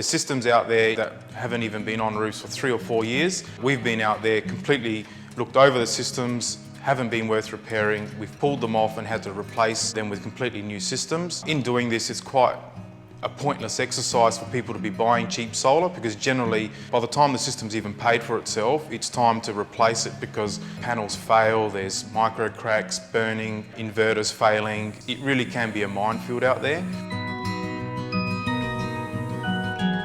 There's systems out there that haven't even been on roofs for 3 or 4 years. We've been out there, completely looked over the systems, haven't been worth repairing. We've pulled them off and had to replace them with completely new systems. In doing this, it's quite a pointless exercise for people to be buying cheap solar, because generally by the time the system's even paid for itself, it's time to replace it because panels fail, there's micro cracks, burning, inverters failing. It really can be a minefield out there.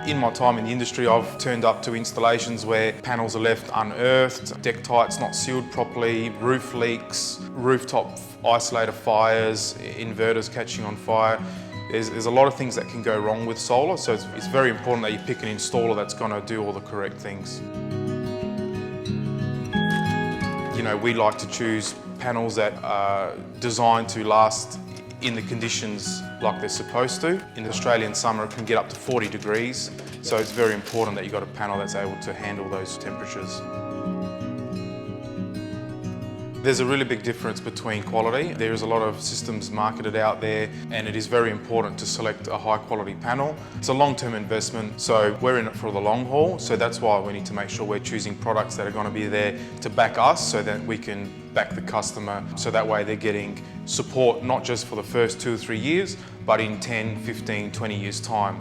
In my time in the industry, I've turned up to installations where panels are left unearthed, deck tights not sealed properly, roof leaks, rooftop isolator fires, inverters catching on fire. There's a lot of things that can go wrong with solar, so it's very important that you pick an installer that's going to do all the correct things. You know, we like to choose panels that are designed to last in the conditions like they're supposed to. In the Australian summer, it can get up to 40 degrees, so it's very important that you've got a panel that's able to handle those temperatures. There's a really big difference between quality. There's a lot of systems marketed out there, and it is very important to select a high quality panel. It's a long-term investment, so we're in it for the long haul, so that's why we need to make sure we're choosing products that are going to be there to back us so that we can back the customer, so that way they're getting support not just for the first 2 or 3 years, but in 10, 15, 20 years' time.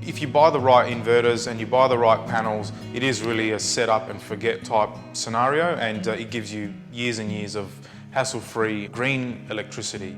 If you buy the right inverters and you buy the right panels, it is really a set up and forget type scenario, and it gives you years and years of hassle-free green electricity.